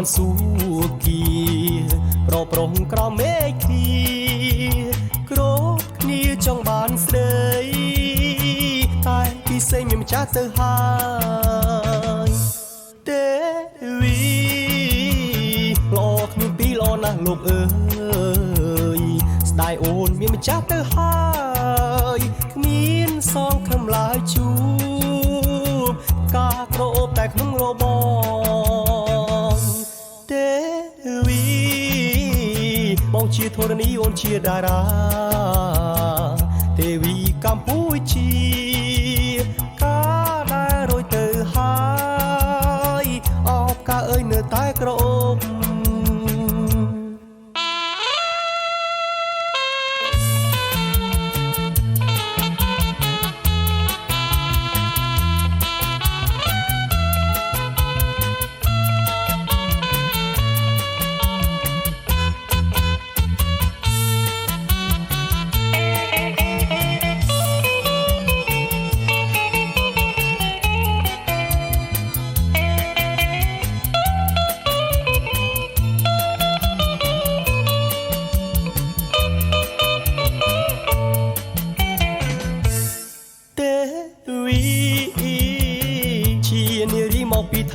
នសួគ៌ប្រប្រងក្រមេឃគ្រាគ្រប់គ្នាចង់បានស្ដីតែពិសេសមានម្ចាស់ទៅហើយទេវីល្អគ្មានពីរល្អណាស់លោកអើយស្ដាយអូនមានម្ចាស់ទៅហើយគ្មានសងខំឡើយជួបការក្រអូបតែក្នុងរបបទេវីបងជាធរណីអូនជាតារាទេវីកម្ពុជាការដែលរយទៅហើយអបការអើយនៅតែក្រអូប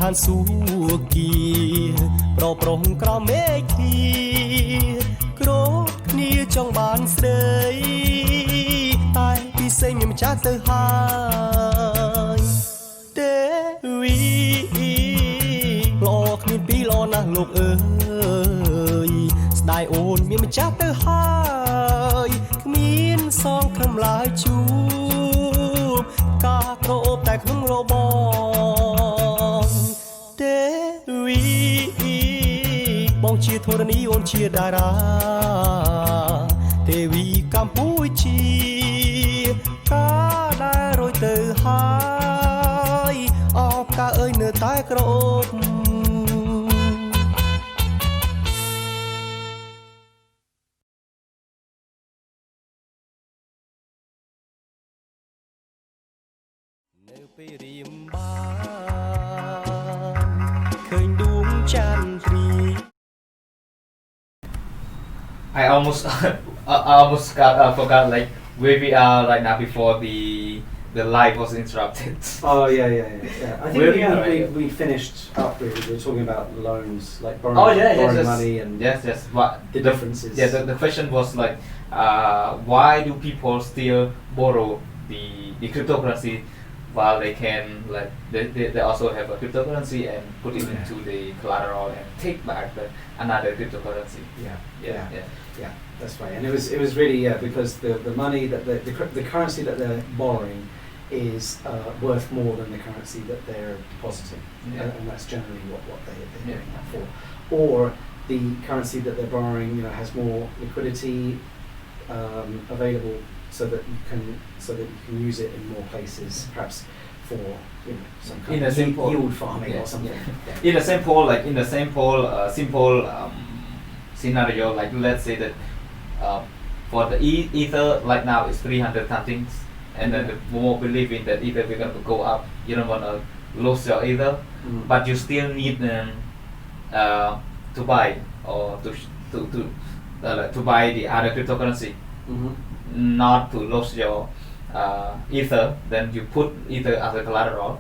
ឋានសួគ៌ប្រប្រងក្រមេឃគ្រាគ្រប់គ្នាចង់បានស្ដីតែពិសេសមានម្ចាស់ទៅហើយទេវីល្អគ្មានពីរល្អណាស់លោកអើយស្ដាយអូនមានម្ចាស់ទៅហើយគ្មានសងខំឡើយជួបការក្រអូបតែក្នុងរបបទេវីបងជាធរណីអូនជាតារាទេវីកម្ពុជាការដែលរយទៅហើយអបការអើយនៅតែក្រអូបនៅពេលរៀមបានឃើញដួងច័ន្ទព្រី I almost forgot like where we are right now before the live was interrupted. Oh yeah. I think we finished up. We were talking about loans, like borrowing money and what the differences. Yeah, the question was like, why do people still borrow the cryptocurrency while they can like they also have a cryptocurrency and put it into the collateral and take back another cryptocurrency. Yeah, that's right. And it was really because the money that the currency that they're borrowing is worth more than the currency that they're depositing, and that's generally what they're doing that for. Or the currency that they're borrowing, has more liquidity available, so that you can use it in more places, perhaps for some kind of yield farming or something. In a simple scenario, like let's say that for the ether right now is 300 something, and then the more believe in that ether we're going to go up, you don't want to lose your ether, but you still need to buy or to buy the other cryptocurrency, not to lose your ether. Then you put ether as a collateral,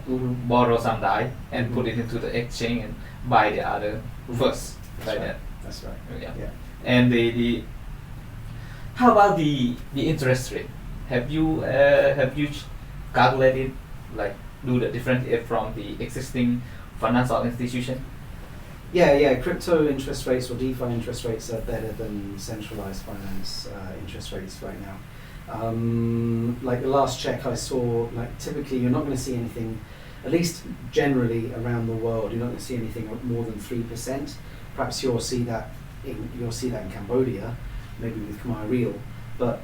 borrow some DAI and put it into the exchange and buy the other first. That's right. Yeah. And how about the interest rate? Have you calculated, like do the difference from the existing financial institution? Yeah. Crypto interest rates or DeFi interest rates are better than centralized finance interest rates right now. Like the last check I saw, like typically you're not going to see anything, at least generally around the world, you're not going to see anything more than 3%. Perhaps you'll see that in Cambodia, maybe with Khmer Real, but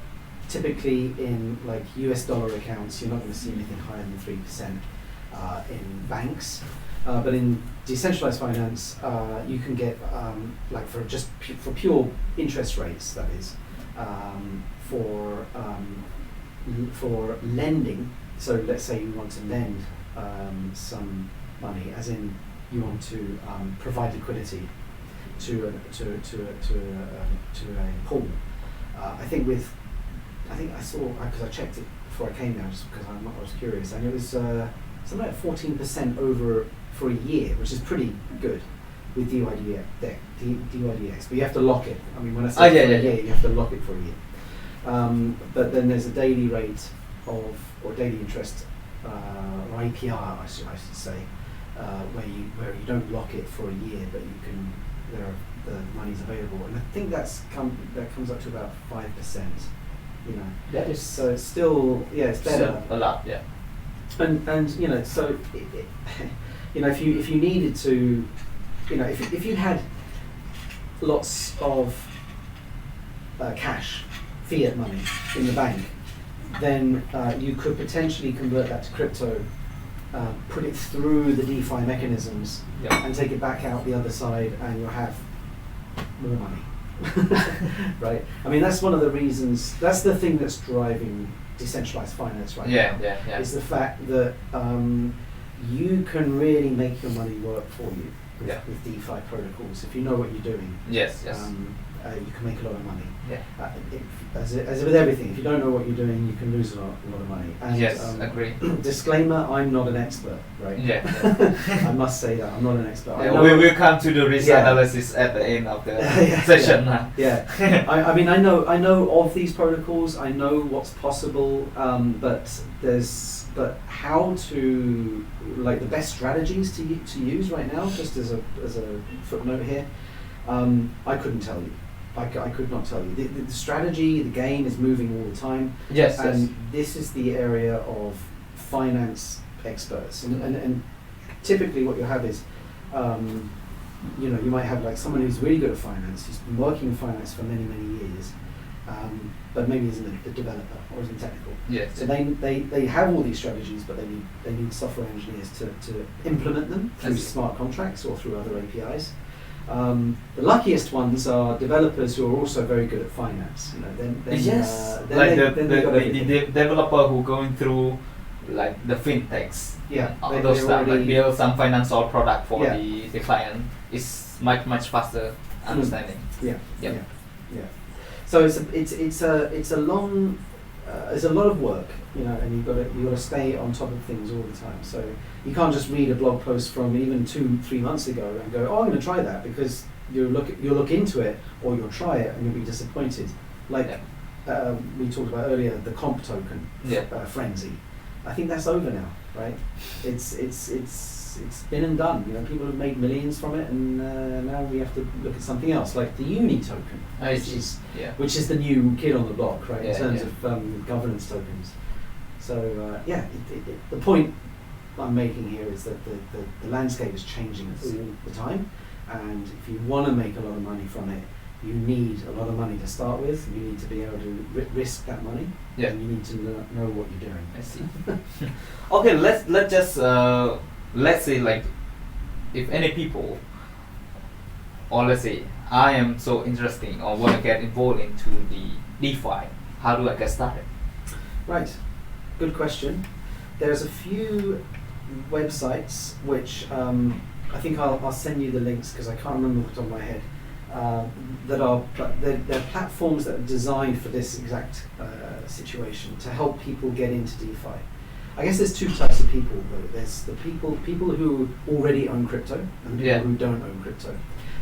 typically in like US dollar accounts, you're not going to see anything higher than 3% in banks. But in decentralized finance, you can get like for pure interest rates, that is, for lending. So let's say you want to lend some money, as in you want to provide liquidity to a pool. I think I saw, because I checked it before I came there, just because I was curious, and it was something like 14% over for a year, which is pretty good with DYDX. But you have to lock it. I mean, when I say a year, you have to lock it for a year. But then there's a daily rate or daily interest, or APR, I should say, where you don't lock it for a year, but you can. The money's available, and I think that comes up to about 5%. You know, that is so it's still it's better. a lot, yeah. And you know, so you know, if you needed to, you know, if you had lots of cash, fiat money in the bank, then you could potentially convert that to crypto, put it through the DeFi mechanisms, and take it back out the other side, and you'll have more money. Right? I mean, that's one of the reasons. That's the thing that's driving decentralized finance right now. Yeah. Is the fact that you can really make your money work for you with DeFi protocols if you know what you're doing. Yes. You can make a lot of money. Yeah. As with everything, if you don't know what you're doing, you can lose a lot of money. And, agree. Disclaimer: I'm not an expert, right? Yeah. I must say that I'm not an expert. We will come to the risk analysis at the end of the session. I mean, I know of these protocols. I know what's possible, but how to, like, the best strategies to use right now, just as a footnote here, I couldn't tell you. I could not tell you. The strategy, the game is moving all the time. Yes. This is the area of finance experts, and typically what you have is, you know, you might have like someone who's really good at finance, who's been working in finance for many years, but maybe isn't a developer or isn't technical. Yes. So they have all these strategies, but they need software engineers to implement them through smart contracts or through other APIs. The luckiest ones are developers who are also very good at finance. You know, like the developer who going through like the fintechs. Those stuff, like build some financial product for the client is much faster understanding. Yeah. So it's a long, it's a lot of work, you know, and you got to stay on top of things all the time. So you can't just read a blog post from even 2-3 months ago and go, oh, I'm going to try that, because you'll look into it, or you'll try it and you'll be disappointed. Like we talked about earlier, the comp token frenzy. I think that's over now, right? It's been and done. You know, people have made millions from it, and now we have to look at something else, like the uni token, which is the new kid on the block, right? In terms of governance tokens. So the point I'm making here is that the landscape is changing all the time, and if you want to make a lot of money from it, you need a lot of money to start with. You need to be able to risk that money, and you need to know what you're doing. I see. Okay, let's just let's say, like, if any people, or let's say I am so interesting or want to get involved into the DeFi, how do I get started? Right, good question. There's a few websites which I think I'll send you the links, because I can't remember off the top of my head. They're platforms that are designed for this exact situation, to help people get into DeFi. I guess there's two types of people, though. There's the people who already own crypto, and people who don't own crypto.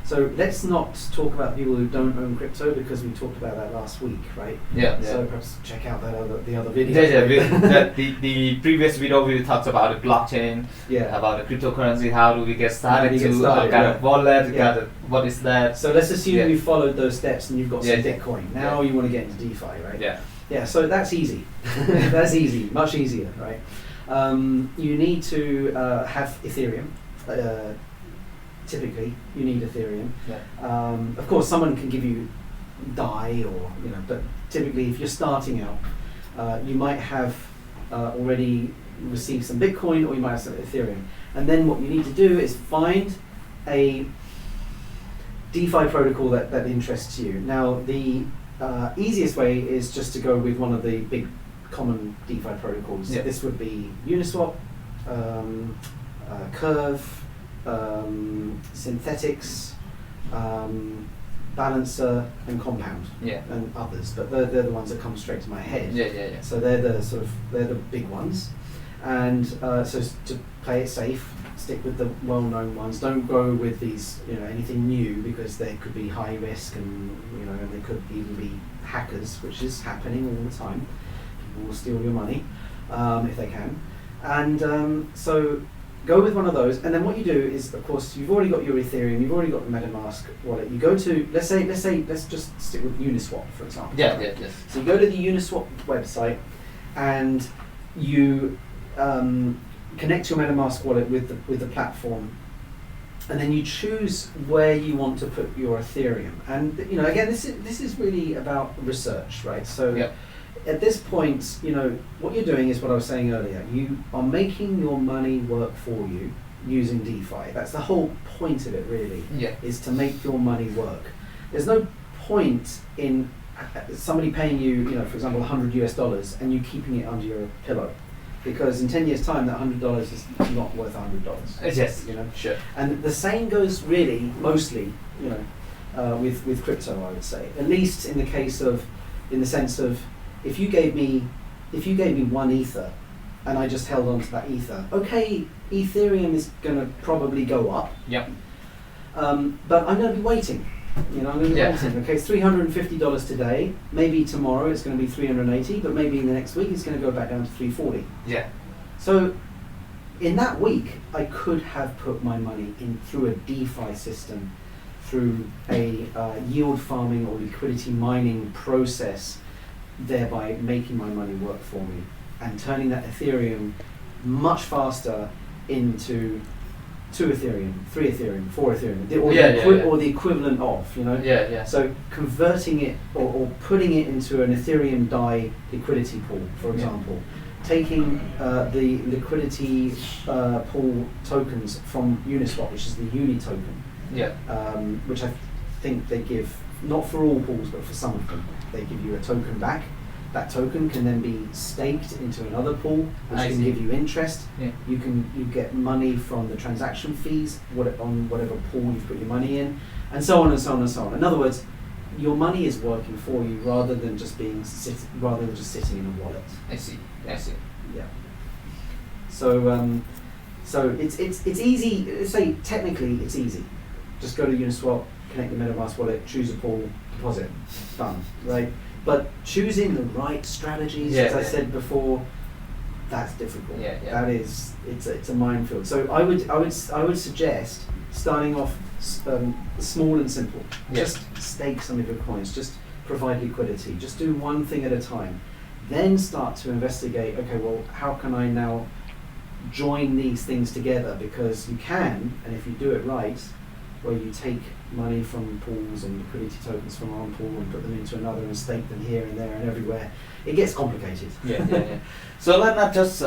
So let's not talk about people who don't own crypto, because we talked about that last week, right? So perhaps check out the other video. The previous video we talked about the blockchain, about the cryptocurrency. How do we get started? Kind of wallet. What is that? So let's assume you followed those steps and you've got some Bitcoin. Now you want to get into DeFi, right? Yeah. So that's easy. That's easy. Much easier, right? You need to have Ethereum. Typically, you need Ethereum. Of course, someone can give you DAI, or but typically, if you're starting out, you might have already received some Bitcoin, or you might have some Ethereum. And then what you need to do is find a DeFi protocol that interests you. Now, the easiest way is just to go with one of the big common DeFi protocols. This would be Uniswap, Curve, synthetics, balancer, and compound, Yeah. and others. But they're the ones that come straight to my head. Yeah. So they're the big ones, and so to play it safe, stick with the well-known ones. Don't go with these, anything new, because they could be high risk, and and they could even be hackers, which is happening all the time. People will steal your money if they can, and so go with one of those. And then what you do is, of course, you've already got your Ethereum, you've already got the MetaMask wallet. You go to let's just stick with Uniswap, for example. Yes. So you go to the Uniswap website, and you connect your MetaMask wallet with the platform, and then you choose where you want to put your Ethereum. And again, this is really about research, right? So at this point, what you're doing is what I was saying earlier. You are making your money work for you using DeFi. That's the whole point of it, really. Yeah. Is to make your money work. There's no point in somebody paying you, for example, $100 and you keeping it under your pillow, because in 10 years' time, that $100 is not worth $100. Yes. Sure. And the same goes really, mostly, with crypto, I would say. At least in the sense of, if you gave me 1 Ether, and I just held on to that Ether, okay, Ethereum is going to probably go up. Yep. But I'm going to be waiting. I'm going to be waiting. Okay, it's $350 today. Maybe tomorrow it's going to be $380, but maybe in the next week it's going to go back down to $340. Yeah. So in that week, I could have put my money in through a DeFi system, through a yield farming or liquidity mining process, thereby making my money work for me and turning that Ethereum much faster into 2 Ethereum, 3 Ethereum, 4 Ethereum, or the equivalent of, So converting it or putting it into an Ethereum DAI liquidity pool, for example, taking the liquidity pool tokens from Uniswap, which is the Uni token, which I think they give, not for all pools, but for some of them, they give you a token back. That token can then be staked into another pool, which can give you interest. Yeah. You get money from the transaction fees on whatever pool you've put your money in, and so on and so on and so on. In other words, your money is working for you rather than just sitting in a wallet. I see. Yeah. So it's easy. Let's say technically it's easy. Just go to Uniswap, connect the MetaMask wallet, choose a pool, deposit, done. Right. But choosing the right strategies, as I said before, that's difficult. That is, it's a minefield. So I would suggest starting off small and simple. Just stake some of your coins. Just provide liquidity. Just do one thing at a time. Then start to investigate. Okay, well, how can I now join these things together? Because you can, and if you do it right, where you take money from pools and liquidity tokens from one pool and put them into another and stake them here and there and everywhere, it gets complicated. So let's not just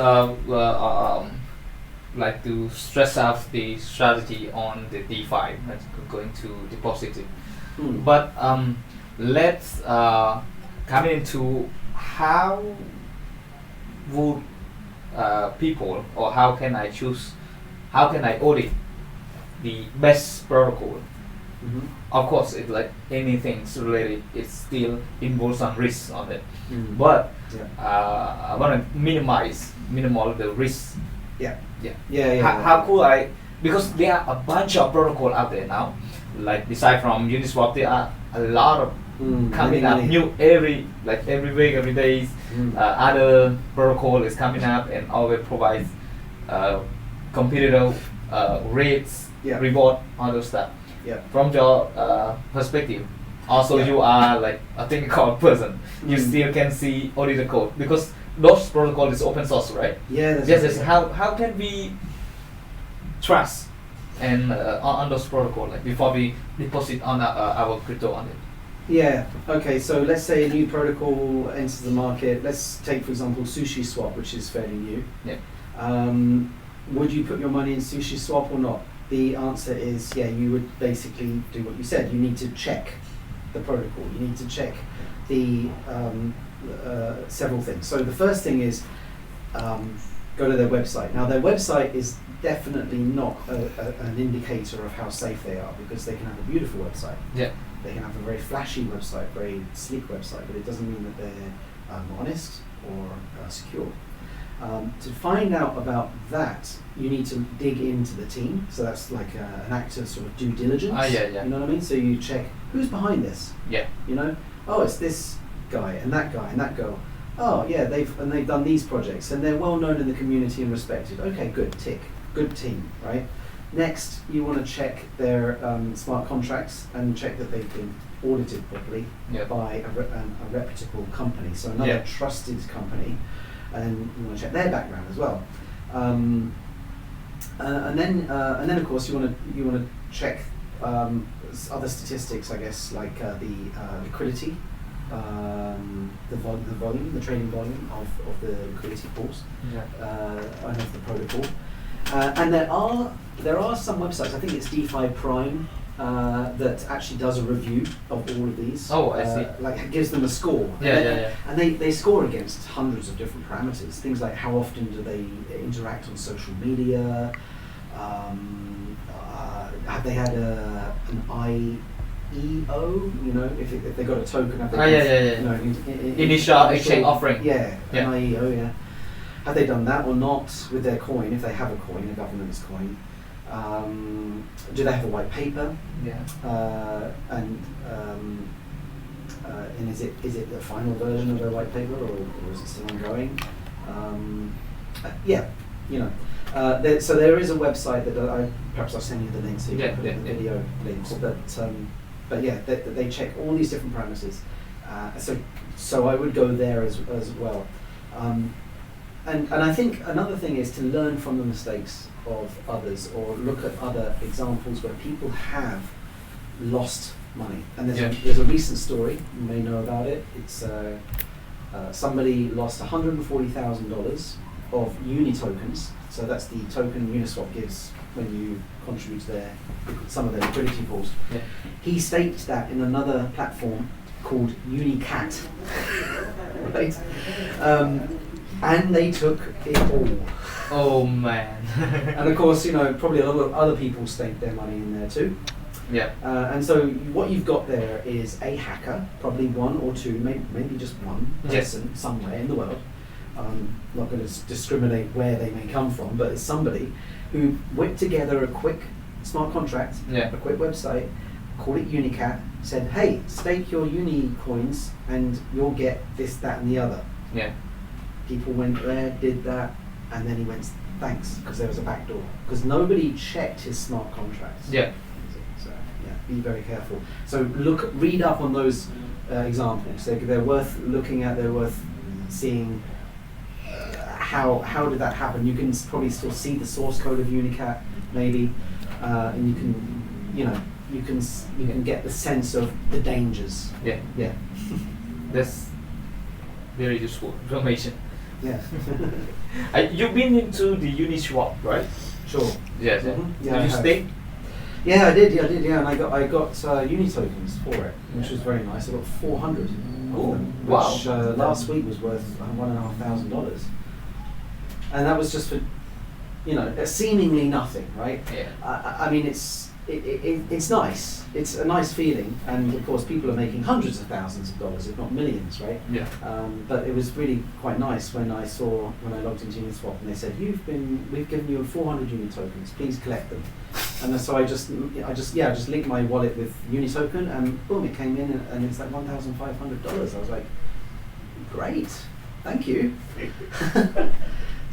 like to stress out the strategy on the DeFi that's going to deposit it, but let's come into how would people, or how can I audit the best protocol? Of course, it's like anything related, it still involves some risks on it. But I want to minimal the risk. How could I? Because there are a bunch of protocol out there now. Like aside from Uniswap, there are a lot of coming up new every week, every day. Other protocol is coming up and always provides competitive rates, reward, all those stuff. From your perspective, also you are like a technical person. You still can see audit the code because those protocol is open source, right? Yes. How can we trust and on those protocol before we deposit on our crypto on it? Okay, so let's say a new protocol enters the market. Let's take, for example, SushiSwap, which is fairly new. Would you put your money in SushiSwap or not? The answer is you would basically do what you said. You need to check the protocol. You need to check the several things. So the first thing is go go to their website. Now, their website is definitely not an indicator of how safe they are, because they can have a beautiful website. Yeah. They can have a very flashy website, very sleek website, but it doesn't mean that they're honest or secure. To find out about that, you need to dig into the team. So that's like an act of sort of due diligence. Yeah. You know what I mean? So you check who's behind this. Yeah. You know, oh, it's this guy and that girl. Oh, yeah, they've done these projects and they're well known in the community and respected. Okay, good, tick, good team, right? Next, you want to check their smart contracts and check that they've been audited properly by a reputable company, so another trusted company, and you want to check their background as well. And then of course you want to check other statistics, I guess, like the liquidity, the volume, the trading volume of the liquidity pools, and of the protocol. And there are some websites, I think it's DeFi Prime, that actually does a review of all of these. Oh, I see. Like it gives them a score. And they score against hundreds of different parameters. Things like how often do they interact on social media, have they had an IEO, you know, if they got a token, have they you know, initial exchange offering. An IEO, Have they done that or not with their coin, if they have a coin, a governance coin? Do they have a white paper? And is it the final version of their white paper, or is it still ongoing? You know. So there is a website that perhaps I'll send you the link so you can put the video links. But yeah, they check all these different parameters. So I would go there as well. And I think another thing is to learn from the mistakes of others, or look at other examples where people have lost money. And there's a recent story, you may know about it. It's somebody lost $140,000 of uni tokens. So that's the token Uniswap gives when you contribute to some of their liquidity pools. He staked that in another platform called UniCat, right? And they took it all. Oh man. And of course, you know, probably a lot of other people staked their money in there too. And so what you've got there is a hacker, probably one or two, maybe just one person somewhere in the world. Not going to discriminate where they may come from, but it's somebody who whipped together a quick smart contract, a quick website, called it UniCat, said, hey, stake your uni coins and you'll get this, that and the other. People went there, did that, and then he went, thanks, because there was a backdoor. Because nobody checked his smart contracts. So be very careful. So read up on those examples. They're worth looking at, they're worth seeing how did that happen. You can probably still see the source code of UniCat, maybe, and you can get the sense of the dangers. That's very useful information. Yeah. You've been into the Uniswap, right? Sure. Yes. Mm-hmm. Did you stake? Yeah, I did. And I got uni tokens for it, which was very nice. I got 400 of them, which last week was worth $1,500, and that was just for, seemingly nothing, right? I mean, it's nice. It's a nice feeling, and of course, people are making hundreds of thousands of dollars, if not millions, right? But it was really quite nice when I logged into Uniswap and they said, we've given you 400 uni tokens. Please collect them. And so I just linked my wallet with Unitoken, and boom, it came in, and it's like $1,500. I was like, great, thank you.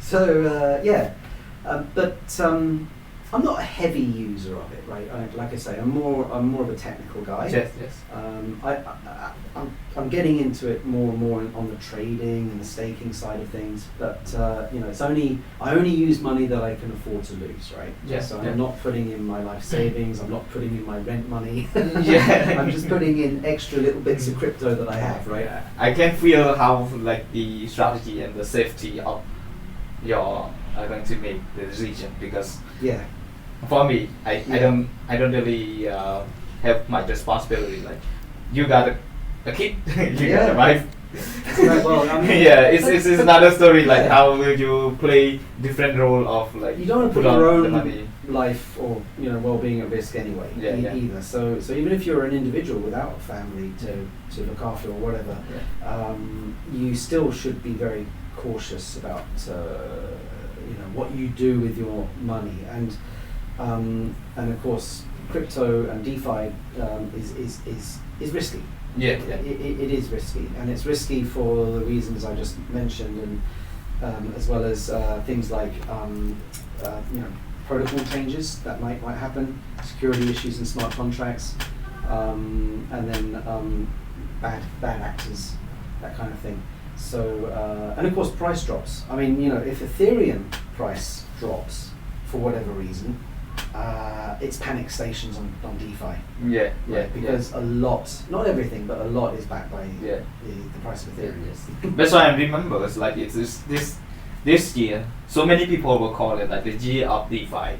So but I'm not a heavy user of it, right? Like I say, I'm more of a technical guy. Yes. I'm getting into it more and more on the trading and the staking side of things. But it's I only use money that I can afford to lose, right? So I'm not putting in my life savings. I'm not putting in my rent money. I'm just putting in extra little bits of crypto that I have, right? I can feel how the strategy and the safety of your are going to make the decision, because for me, I don't really have much responsibility. Like, you got a kid, you got a wife, Right, well, I mean, yeah, it's another story. Like how will you play different role of like you don't want to put on your the own money. life or well-being at risk anyway. Yeah, yeah. Either. So even if you're an individual without a family to look after or whatever, you still should be very cautious about what you do with your money, and of course crypto and DeFi is risky. Yeah, It is risky, and it's risky for the reasons I just mentioned, and as well as things like protocol changes that might happen, security issues in smart contracts, and then bad actors, that kind of thing. So and of course price drops. I mean, if Ethereum price drops for whatever reason, it's panic stations on DeFi. Yeah, Right, because a lot, not everything, but a lot is backed by the price of Ethereum. That's why I remember. It's like it's this year. So many people will call it like the year of DeFi.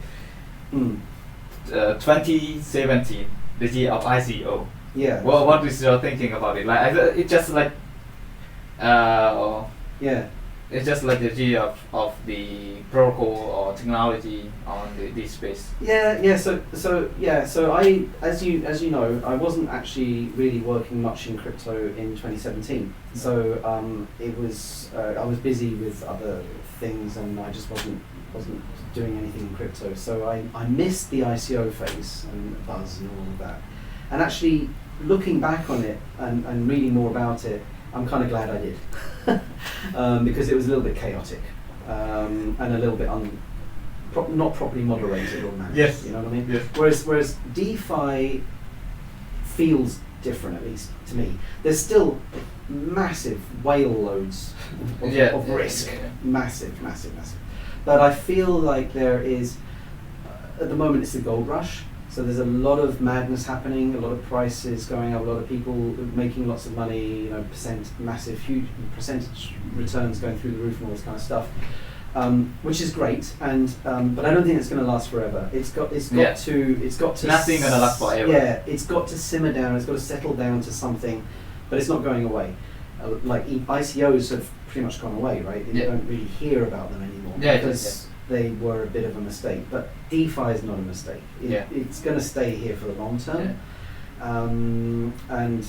2017, the year of ICO. Yeah. Well, what is your thinking about it? Like it's just like it's just like the year of the protocol or technology on this space. So I, as you know, I wasn't actually really working much in crypto in 2017. So it was I was busy with other things, and I just wasn't doing anything in crypto. So I missed the ICO phase and the buzz and all of that. And actually looking back on it and reading more about it, I'm kind of glad I did, because it was a little bit chaotic and a little bit not properly moderated or managed. Yes. You know what I mean? Yes. Whereas DeFi feels different, at least to me. There's still massive whale loads of risk, massive. But I feel like there is, at the moment, it's the gold rush. So there's a lot of madness happening, a lot of prices going up, a lot of people making lots of money, huge percentage returns going through the roof and all this kind of stuff, which is great. And but I don't think it's going to last forever. It's got to. Nothing going to last forever. Yeah, it's got to simmer down. It's got to settle down to something, but it's not going away. Like ICOs have pretty much gone away, right? You don't really hear about them anymore because they were a bit of a mistake. But DeFi is not a mistake. It's going to stay here for the long term, and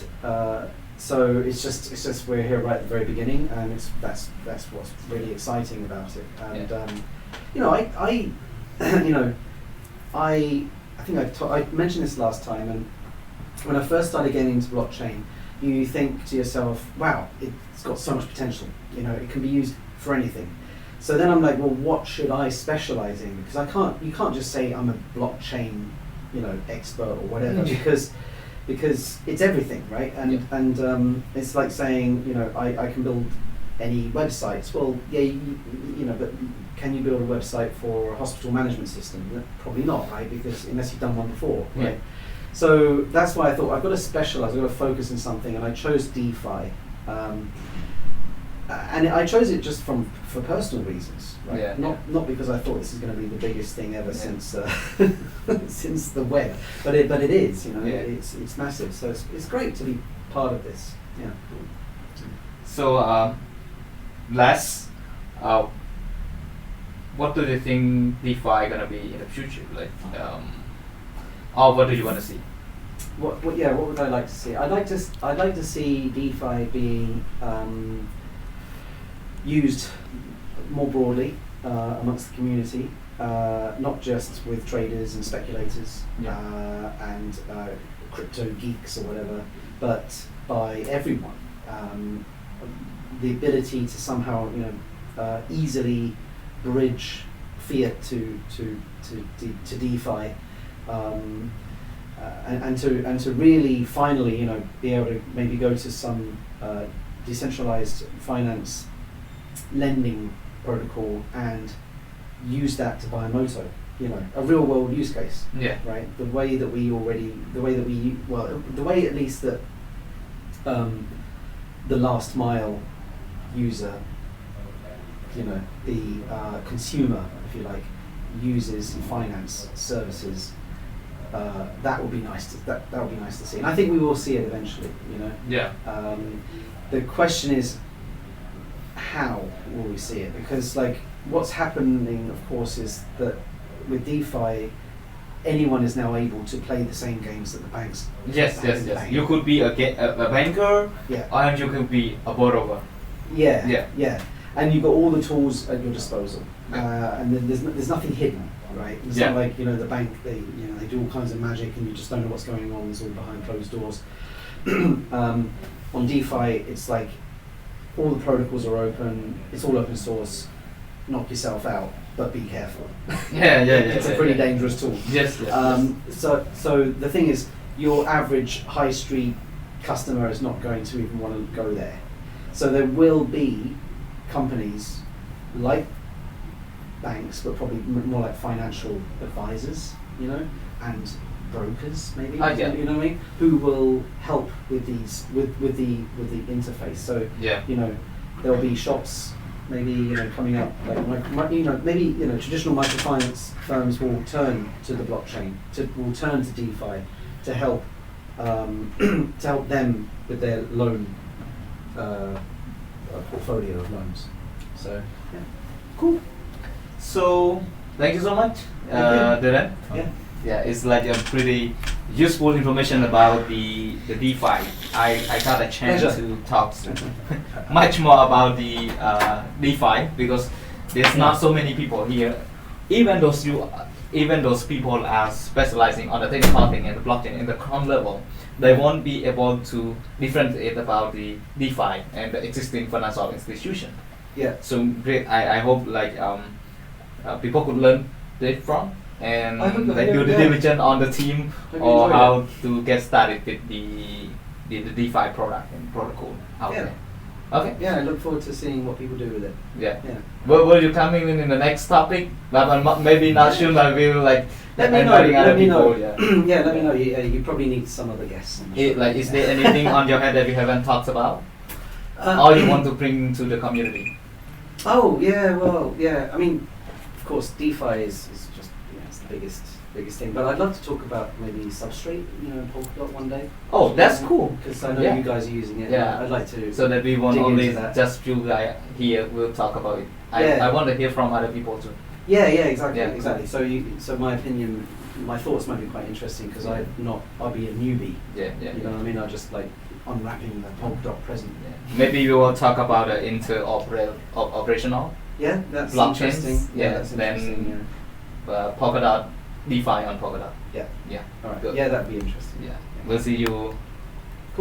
so it's just we're here right at the very beginning, and that's what's really exciting about it. And I think I mentioned this last time, and when I first started getting into blockchain, you think to yourself, wow, it's got so much potential. It can be used for anything. So then I'm like, well, what should I specialize in? Because you can't just say I'm a blockchain, expert or whatever, because it's everything, right? And it's like saying, I can build any websites. Well, but can you build a website for a hospital management system? Probably not, right? Because unless you've done one before, right? So that's why I thought I've got to specialize, I've got to focus on something, and I chose DeFi. And I chose it just for personal reasons, right? Not because I thought this is going to be the biggest thing ever since since the web, but it is, it's massive. So it's great to be part of this. Yeah. So last, what do you think DeFi gonna be in the future? Like, or what do you want to see? What would I like to see? I'd like to see DeFi being used more broadly amongst the community, not just with traders and speculators and crypto geeks or whatever, but by everyone. The ability to somehow easily bridge fiat to DeFi, and to really finally be able to maybe go to some decentralized finance lending protocol and use that to buy a moto, a real world use case. Right. The way at least that the last mile user, the consumer, if you like, uses finance services that would be nice. That would be nice to see, and I think we will see it eventually. You know. Yeah. The question is, how will we see it? Because like what's happening, of course, is that with DeFi, anyone is now able to play the same games that the banks. Yes. have been Yes. playing. You could be a banker, Yeah. and you could be a borrower. Yeah. And you've got all the tools at your disposal, and then there's nothing hidden, right? It's not like the bank they do all kinds of magic and you just don't know what's going on. It's all behind closed doors. On DeFi, it's like all the protocols are open. It's all open source. Knock yourself out, but be careful. Yeah. It's a pretty dangerous tool. Yes. So the thing is, your average high street customer is not going to even want to go there. So there will be companies like banks, but probably more like financial advisors, and brokers maybe. Yeah. You know what I mean? Who will help with these with the interface. So there'll be shops maybe coming up like maybe traditional microfinance firms will turn to the blockchain, will turn to DeFi to help them with their loan portfolio of loans. So cool. So thank you so much, Darren. Yeah, it's like a pretty useful information about the DeFi. I got a chance to talk much more about the DeFi because there's not so many people here. Even those people are specializing on the technical thing and the blockchain in the ground level, they won't be able to differentiate about the DeFi and the existing financial institution. Yeah. So great. I hope like people could learn it from and like do the diligence on the team or how to get started with the DeFi product and protocol out there. Okay. Yeah, I look forward to seeing what people do with it. Yeah. Will you coming in the next topic? But maybe not soon. I will like let me know. Let me know. Yeah, let me know. You probably need some other guests. Is there anything on your head that you haven't talked about, or you want to bring to the community? Oh yeah, well yeah. I mean, of course, DeFi is just it's the biggest thing. But I'd love to talk about maybe Substrate, Polkadot one day. Oh, that's cool. Because I know you guys are using it. Yeah, I'd like to. So that we won't only just you guys here will talk about it. I want to hear from other people too. Yeah, exactly. So my opinion, my thoughts might be quite interesting because I'll be a newbie. Yeah. You know what I mean? I'll just like unwrapping the Polkadot present. Yeah. Maybe we will talk about the operational. Yeah, that's blockchains. Interesting. Yeah, that's then interesting. Polkadot, DeFi on Polkadot. Yeah. All right. Good. Yeah, that'd be interesting. Yeah. We'll see you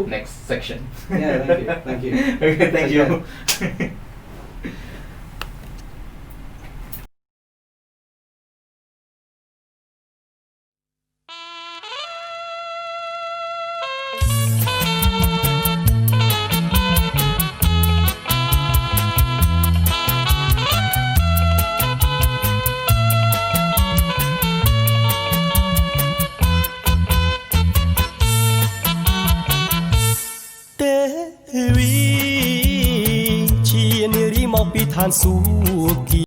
next section. Yeah, thank you. Okay, thank you. Dewi ជានារីមកពីឋានសួគ៌